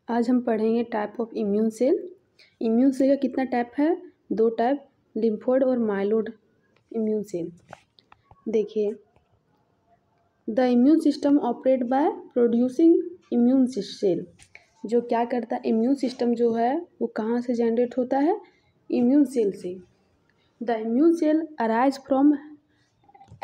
आज हम पढ़ेंगे type of immune cell. Immune cell का कितना टाइप है? 2 टाइप, लिम्फोइड और माइलोइड इम्यून सेल। देखिए, the immune system operate by producing immune cell. जो क्या करता है, इम्यून सिस्टम जो है वो कहाँ से जनरेट होता है? इम्यून सेल से। The immune cell arise from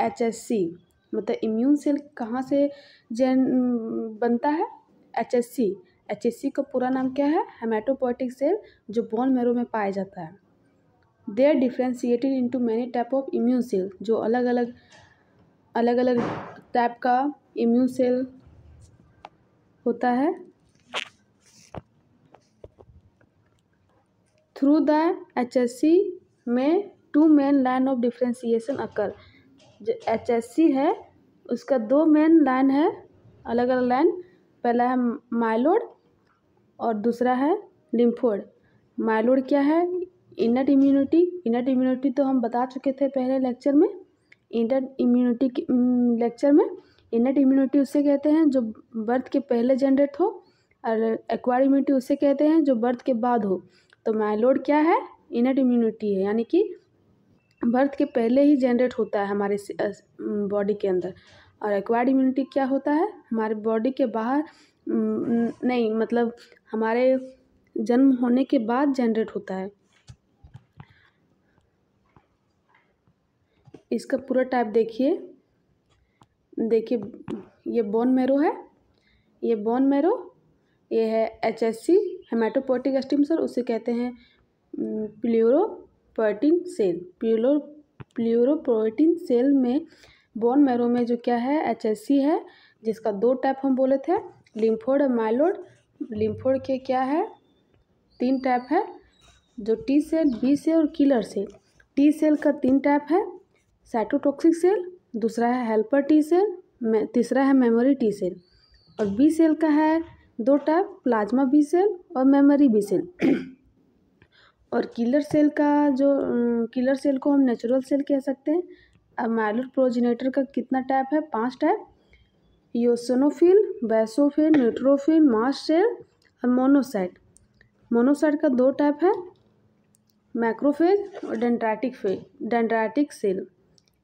HSC। मतलब इम्यून सेल कहाँ से बनता है? HSC। HSC का पूरा नाम क्या है? हेमाटोपोएटिक सेल, जो बोन मैरो में पाया जाता है। They are differentiated into many type of immune cell. जो अलग अलग टाइप का इम्यून सेल होता है। थ्रू द HSC में 2 मेन लाइन ऑफ डिफ्रेंशिएशन अकर। जो HSC है उसका 2 मेन लाइन है, अलग अलग लाइन। पहला है माइलोइड और दूसरा है लिम्फोइड। माइलोइड क्या है? Inner immunity. इनर इम्यूनिटी तो हम बता चुके थे पहले लेक्चर में। इनर इम्यूनिटी लेक्चर में इनर इम्यूनिटी उसे कहते हैं जो बर्थ के पहले जनरेट हो, और एक्वायर्ड इम्यूनिटी उसे कहते हैं जो बर्थ के बाद हो। तो माइलोइड क्या है? इनर इम्यूनिटी है, यानी कि बर्थ के पहले ही जनरेट होता है हमारे बॉडी के अंदर। और एक्वायर्ड इम्यूनिटी क्या होता है? हमारे बॉडी के बाहर नहीं, मतलब हमारे जन्म होने के बाद जनरेट होता है। इसका पूरा टाइप देखिए। ये बोन मैरो है, ये बोन मैरो, ये है HSC हेमाटोपोएटिक स्टेम सेल, उसे कहते हैं प्लूरोपोएटिन सेल। प्लूरोपोएटिन सेल में बोन मैरो में जो क्या है? HSC है, जिसका 2 टाइप हम बोले थे, लिम्फोइड और माइलोइड। लिम्फोइड के क्या है? 3 टाइप है, जो टी सेल, बी सेल और किलर सेल। टी सेल का 3 टाइप है, साइटोटॉक्सिक सेल, दूसरा है हेल्पर टी सेल, तीसरा है मेमोरी टी सेल। और बी सेल का है 2 टाइप, प्लाज्मा बी सेल और मेमोरी बी सेल। और किलर सेल का जो किलर सेल को हम नेचुरल सेल कह सकते हैं। अब माइलोइड प्रोजेनेटर का कितना टाइप है? 5 type, eosinophil, basophil, neutrophil, mast cell और मोनोसाइट। मोनोसाइट का 2 टाइप है, मैक्रोफेज और डेंड्राइटिक सेल।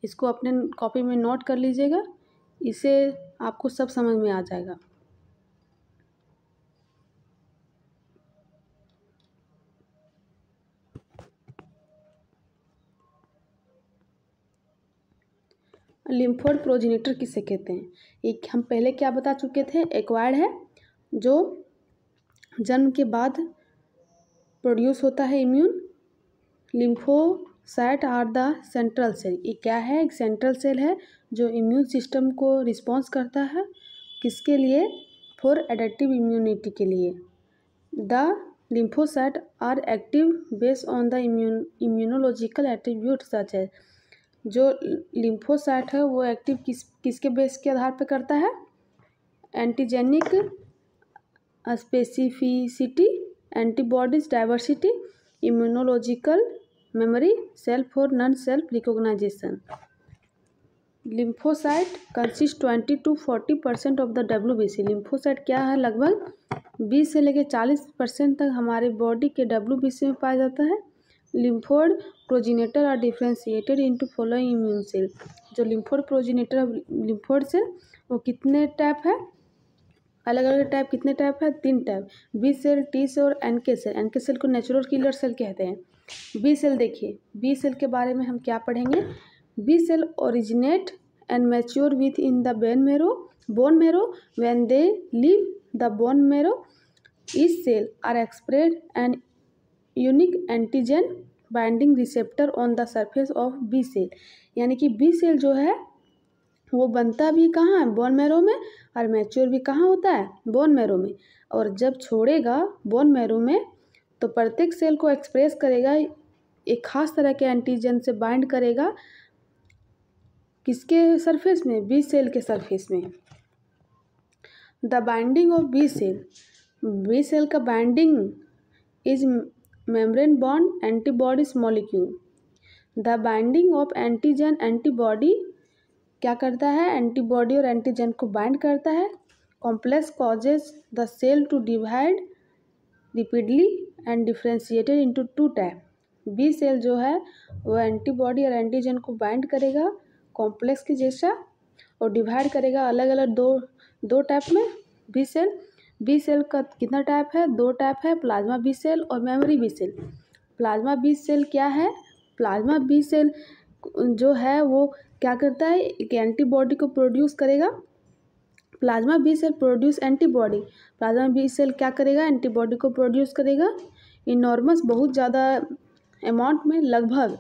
इसको अपने कॉपी में नोट कर लीजिएगा, इसे आपको सब समझ में आ जाएगा। लिम्फोइड प्रोजेनेटर किसे कहते हैं? एक हम पहले क्या बता चुके थे, एक्वायर्ड है, जो जन्म के बाद प्रोड्यूस होता है immune. Lymphocyte are the central cell. ये क्या है? एक सेंट्रल सेल है जो इम्यून सिस्टम को रिस्पॉन्स करता है। किसके लिए? फॉर एडेप्टिव इम्यूनिटी के लिए। The lymphocyte are active based on the immunological attribute such है। जो लिम्फोसाइट है वो एक्टिव किसके बेस के आधार पर करता है? Antigenic specificity, antibodies diversity, immunological memory, self और non self recognisation. Lymphocyte consist 20 to 40% of the WBC। Lymphocyte क्या है? लगभग 20 से लेकर 40% तक हमारे बॉडी के WBC में पाया जाता है। Lymphoid progenitor are differentiated into following immune cell. जो लिम्फोइड प्रोजेनेटर लिम्फोइड सेल वो कितने टाइप है? अलग अलग टाइप। कितने टाइप है? 3 type, B cell, T cell और NK सेल। NK सेल को नेचुरल किलर सेल कहते हैं। बी सेल देखिए, बी सेल के बारे में हम क्या पढ़ेंगे? B cell originate and mature within the bone marrow when they leave the bone marrow. इस cell are express an unique antigen binding receptor on the surface of B cell. यानी कि B cell जो है वो बनता भी कहाँ है? बोन मैरो में, और मैच्योर भी कहाँ होता है? बोन मैरो में। और जब छोड़ेगा बोन मैरो में तो प्रत्येक सेल को एक्सप्रेस करेगा, एक खास तरह के एंटीजन से बाइंड करेगा। किसके सरफेस में? बी सेल के सरफेस में। The binding of B cell, B cell का binding is membrane bond antibodies molecule. The binding of antigen antibody क्या करता है? एंटीबॉडी और एंटीजन को बाइंड करता है। Complex causes the cell to divide repeatedly and differentiated into 2 type. B cell जो है वो एंटीबॉडी और एंटीजन को बाइंड करेगा कॉम्प्लेक्स के जैसा और डिवाइड करेगा अलग अलग दो टाइप में। बी सेल का कितना टाइप है? 2 टाइप है, प्लाज्मा बी सेल और memory B cell. Plasma B cell क्या है? प्लाज्मा बी सेल जो है वो क्या करता है? एक एंटीबॉडी को प्रोड्यूस करेगा। Plasma B cell produce antibody. Plasma B cell क्या करेगा? एंटीबॉडी को प्रोड्यूस करेगा इनॉर्मस, बहुत ज़्यादा अमाउंट में, लगभग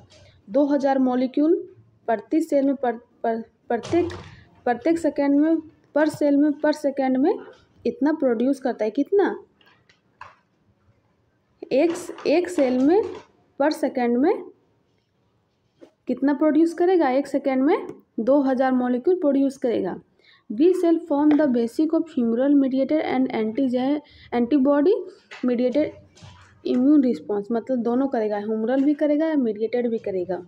2000 मॉलिक्यूल प्रति सेल में प्रत्येक सेकेंड में, पर सेकेंड में इतना प्रोड्यूस करता है। कितना? एक सेल में पर सेकेंड में कितना प्रोड्यूस करेगा? एक सेकेंड में 2000 मॉलिक्यूल प्रोड्यूस करेगा। B cell form the basic of humoral mediated and antibody mediated immune response, मतलब दोनों करेगा, ह्यूमरल भी करेगा, मीडिएटेड भी करेगा।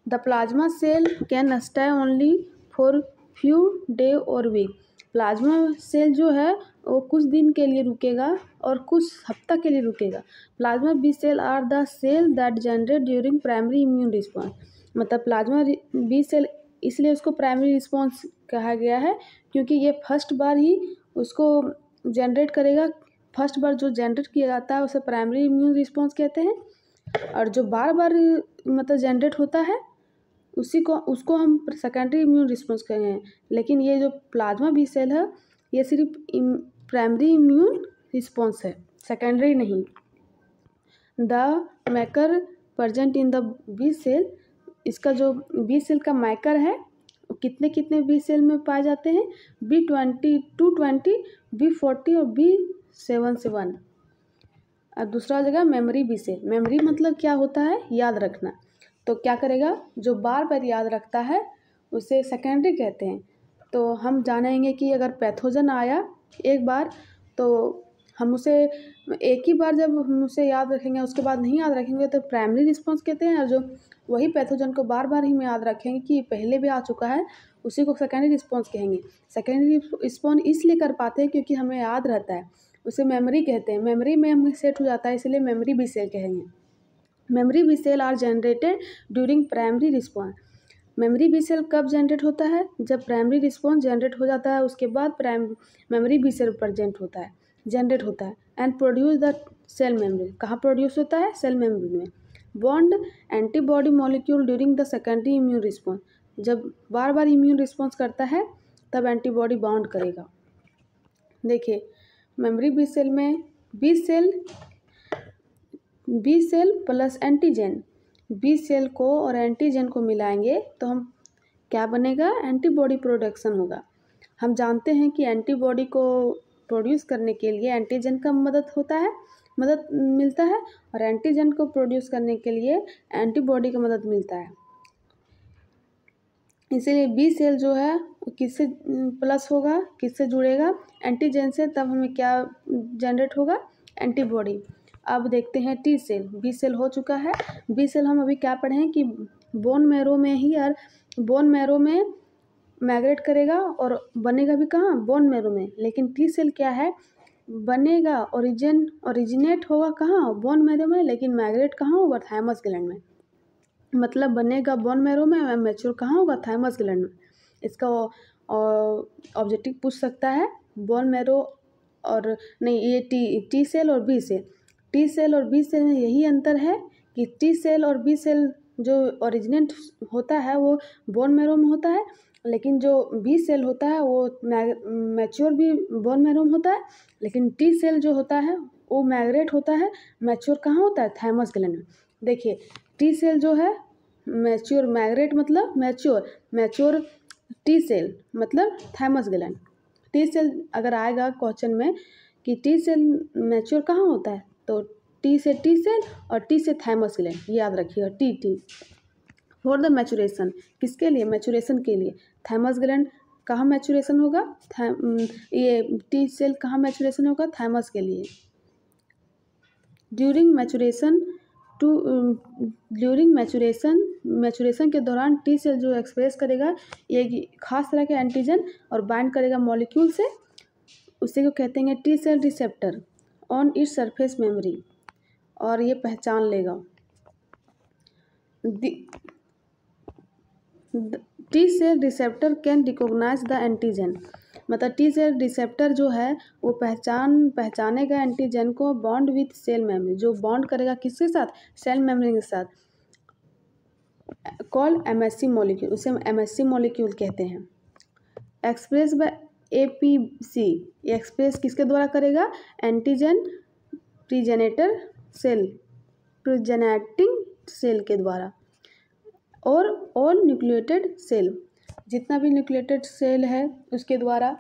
The plasma cell can stay only for few day और वीक। प्लाज्मा सेल जो है वो कुछ दिन के लिए रुकेगा और कुछ हफ्ता के लिए रुकेगा। Plasma B cell are the cell that generate during primary immune response, मतलब प्लाज्मा बी सेल इसलिए उसको प्राइमरी रिस्पॉन्स कहा गया है क्योंकि ये फर्स्ट बार ही उसको जनरेट करेगा। फर्स्ट बार जो जनरेट किया जाता है उसे प्राइमरी इम्यून रिस्पॉन्स कहते हैं, और जो बार बार मतलब जनरेट होता है उसको हम सेकेंडरी इम्यून रिस्पॉन्स कहते हैं। लेकिन ये जो प्लाज्मा बी सेल है ये सिर्फ प्राइमरी इम्यून रिस्पॉन्स है, सेकेंडरी नहीं। The marker present in the B cell, इसका जो बी सेल का मैकर है कितने बी सेल में पाए जाते हैं? B20, 220, B40 और B77। और दूसरा जगह मेमोरी बी सेल। मेमोरी मतलब क्या होता है? याद रखना। तो क्या करेगा? जो बार बार याद रखता है उसे सेकेंडरी कहते हैं। तो हम जानेंगे कि अगर पैथोजन आया एक बार तो हम उसे एक ही बार जब हम उसे याद रखेंगे उसके बाद नहीं याद रखेंगे तो प्राइमरी रिस्पॉन्स कहते हैं, और जो वही पैथोजन को बार बार ही याद रखेंगे कि पहले भी आ चुका है उसी को सेकेंडरी रिस्पॉन्स कहेंगे। सेकेंडरी रिस्पॉन्स इसलिए कर पाते हैं क्योंकि हमें याद रहता है, उसे मेमोरी कहते हैं। मेमोरी में हमें सेट हो जाता है इसलिए मेमोरी बी सेल कहेंगे। Memory B cell are generated during primary response. मेमोरी बी सेल कब जनरेट होता है? जब प्राइमरी रिस्पॉन्स जनरेट हो जाता है उसके बाद मेमोरी बी सेल जनरेट होता है and produce the cell memory. कहाँ प्रोड्यूस होता है? सेल मेमोरी में। Bond antibody molecule during the secondary immune response, जब बार बार इम्यून रिस्पॉन्स करता है तब एंटीबॉडी बाउंड करेगा। देखिए मेमोरी बी सेल में B cell plus antigen, B cell को और एंटीजन को मिलाएंगे तो हम क्या बनेगा? एंटीबॉडी प्रोडक्शन होगा। हम जानते हैं कि एंटीबॉडी को प्रोड्यूस करने के लिए एंटीजन का मदद मिलता है और एंटीजन को प्रोड्यूस करने के लिए एंटीबॉडी का मदद मिलता है। इसीलिए बी सेल जो है किससे प्लस होगा, किससे जुड़ेगा? एंटीजन से, तब हमें क्या जनरेट होगा? एंटीबॉडी। अब देखते हैं टी सेल। बी सेल हो चुका है। बी सेल हम अभी क्या पढ़े हैं कि बोन मैरो में ही, यार बोन मैरो में माइग्रेट करेगा और बनेगा भी कहाँ? बोन मैरो में। लेकिन टी सेल क्या है? बनेगा ओरिजिनेट होगा कहाँ? बोन मैरो में, लेकिन माइग्रेट कहाँ होगा? थाइमस ग्लैंड में। मतलब बनेगा बोन मैरो में, मैच्योर कहाँ होगा? थाइमस ग्लैंड में। इसका ऑब्जेक्टिव पूछ सकता है। बोन मैरो और नहीं, ये टी सेल और बी सेल। टी सेल और बी सेल में यही अंतर है कि टी सेल और बी सेल जो ओरिजिनेट होता है वो बोन मैरो में होता है, लेकिन जो बी सेल होता है वो मैच्योर भी बोन मैरो में होता है, लेकिन टी सेल जो होता है वो माइग्रेट होता है, मैच्योर कहाँ होता है? थाइमस ग्लैंड में। देखिए टी सेल जो है मैच्योर, माइग्रेट मतलब मैच्योर टी सेल मतलब थाइमस ग्लैंड। टी सेल अगर आएगा क्वेश्चन में कि टी सेल मैच्योर कहाँ होता है तो टी से टी सेल और टी से थाइमस ग्लैंड, याद रखिएगा। टी फॉर द मैचुरेशन, किसके लिए? मैचुरेशन के लिए। थाइमस ग्लैंड कहाँ मैचुरेशन होगा? ये टी सेल कहाँ मैचुरेशन होगा? थाइमस के लिए। ड्यूरिंग मैचुरेशन के दौरान टी सेल जो एक्सप्रेस करेगा ये खास तरह के एंटीजन और बाइंड करेगा मॉलिक्यूल से, उसी को कहते हैं T cell receptor. On its surface memory, और ये पहचान लेगा। T cell receptor can recognise the antigen, मतलब टी सेल रिसेप्टर जो है वो पहचानेगा एंटीजन को बॉन्ड विथ सेल मेमोरी, जो बॉन्ड करेगा किसके साथ, सेल मेमोरी के साथ, कॉल्ड एमएससी मॉलिक्यूल, उसे एमएससी मॉलिक्यूल कहते हैं। एक्सप्रेस बाय एपीसी, ये एक्सप्रेस किसके द्वारा करेगा, antigen presenter cell, presenting cell के द्वारा, और ऑल न्यूक्लिएटेड सेल, जितना भी न्यूक्लिएटेड सेल है उसके द्वारा।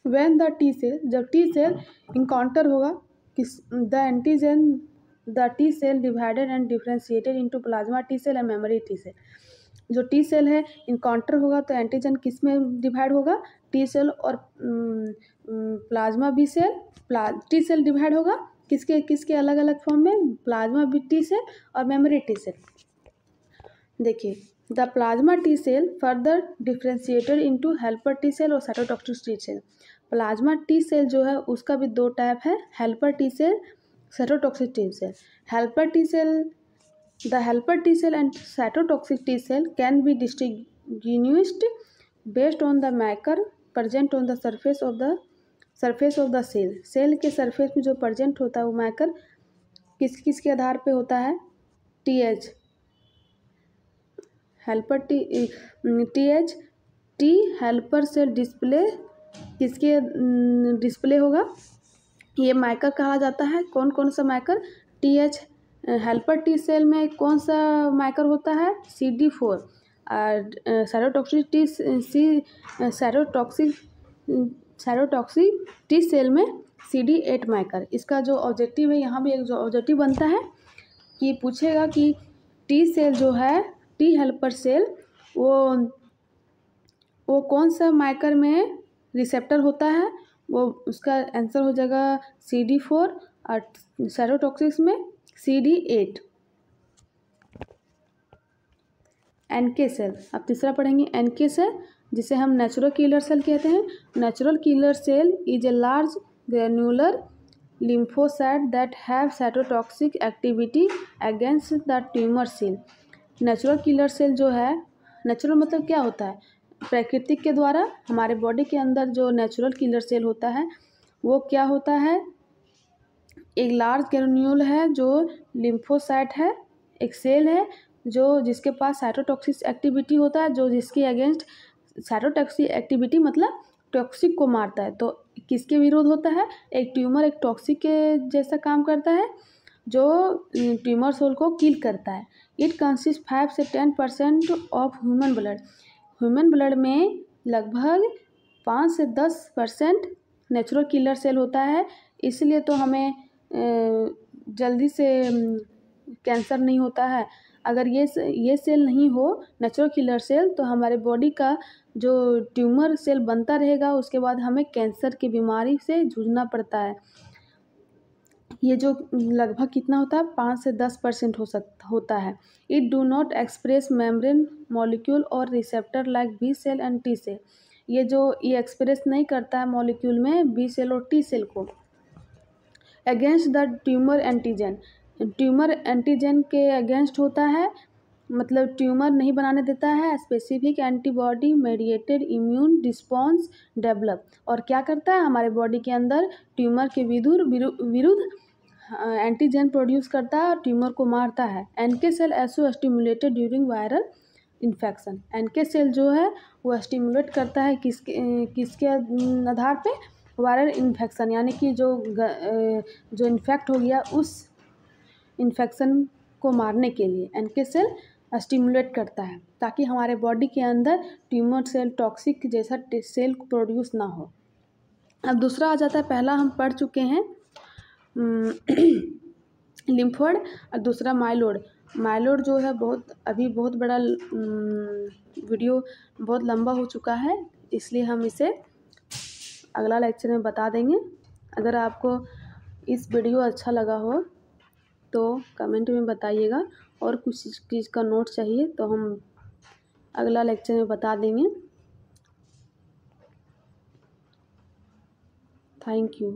व्हेन द टी सेल, जब टी सेल इनकाउंटर होगा किस the antigen, the T cell divided and differentiated into plasma T cell and memory T cell. जो टी सेल है इनकाउंटर होगा तो एंटीजन किस में डिवाइड होगा, टी सेल और plasma B cell. T cell divide होगा किसके किसके अलग अलग फॉर्म में, प्लाज्मा बी टी सेल और मेमोरी टी सेल। देखिए, the plasma T cell further differentiated into helper T cell और cytotoxic T cell. Plasma T cell जो है उसका भी दो टाइप है, helper T cell, cytotoxic T cell. Helper T cell, the helper T cell and cytotoxic T cell can be distinguished based on the marker present on the surface of the cell. Cell के surface में जो present होता है वो marker किस किस के आधार पे होता है, TH, helper TH, T helper cell display किसके डिस्प्ले होगा, ये मार्कर कहा जाता है। कौन कौन सा marker, TH helper T cell में कौन सा मार्कर होता है, CD4, और साइटोटॉक्सिक टी सेल में CD8 मार्कर। इसका जो ऑब्जेक्टिव है, यहाँ भी एक जो ऑब्जेक्टिव बनता है कि पूछेगा कि टी सेल जो है, टी हेल्पर सेल वो कौन सा मार्कर में रिसेप्टर होता है, वो उसका आंसर हो जाएगा CD4 और साइटोटॉक्सिक्स में CD8। एनके सेल, अब तीसरा पढ़ेंगे एनके सेल, जिसे हम नेचुरल किलर सेल कहते हैं। Natural killer cell is a large granular lymphocyte that have cytotoxic activity against the tumor cell। Natural killer cell जो है, नेचुरल मतलब क्या होता है, प्राकृतिक के द्वारा हमारे बॉडी के अंदर जो नेचुरल किलर सेल होता है वो क्या होता है, एक लार्ज ग्रेन्यूल है जो लिम्फोसाइट है, एक सेल है जो जिसके पास साइटोटॉक्सिक एक्टिविटी होता है, जो जिसके अगेंस्ट साइटोटॉक्सिक एक्टिविटी मतलब टॉक्सिक को मारता है। तो किसके विरोध होता है, एक ट्यूमर एक टॉक्सिक के जैसा काम करता है जो ट्यूमर सेल को किल करता है। इट कंसिस्ट 5 से 10% of human blood. Human blood में लगभग 5 से 10% नेचुरल किलर सेल होता है, इसलिए तो हमें जल्दी से कैंसर नहीं होता है। अगर ये सेल नहीं हो, नेचुरल किलर सेल, तो हमारे बॉडी का जो ट्यूमर सेल बनता रहेगा, उसके बाद हमें कैंसर की बीमारी से जूझना पड़ता है। ये जो लगभग कितना होता है, 5 से 10% होता है। It do not express membrane molecule और receptor like B cell and T cell. ये एक्सप्रेस नहीं करता है मॉलिक्यूल में बी सेल और टी सेल को। Against the tumour antigen, tumour antigen के अगेंस्ट होता है, मतलब ट्यूमर नहीं बनाने देता है। Specific antibody mediated immune response develop, और क्या करता है, हमारे बॉडी के अंदर ट्यूमर के विरुद्ध एंटीजन प्रोड्यूस करता है और ट्यूमर को मारता है। NK cell also stimulated during viral infection. NK cell जो है वो स्टिमुलेट करता है किसके आधार पे, वायरल इन्फेक्शन, यानी कि जो इन्फेक्ट हो गया उस इन्फेक्शन को मारने के लिए एनके सेल स्टिमुलेट करता है, ताकि हमारे बॉडी के अंदर ट्यूमर सेल टॉक्सिक जैसा सेल प्रोड्यूस ना हो। अब दूसरा आ जाता है, पहला हम पढ़ चुके हैं लिम्फोइड और दूसरा माइलोड। माइलोड जो है बहुत बड़ा वीडियो बहुत लंबा हो चुका है, इसलिए हम इसे अगला लेक्चर में बता देंगे। अगर आपको इस वीडियो अच्छा लगा हो तो कमेंट में बताइएगा, और कुछ चीज़ का नोट चाहिए तो हम अगला लेक्चर में बता देंगे। Thank you.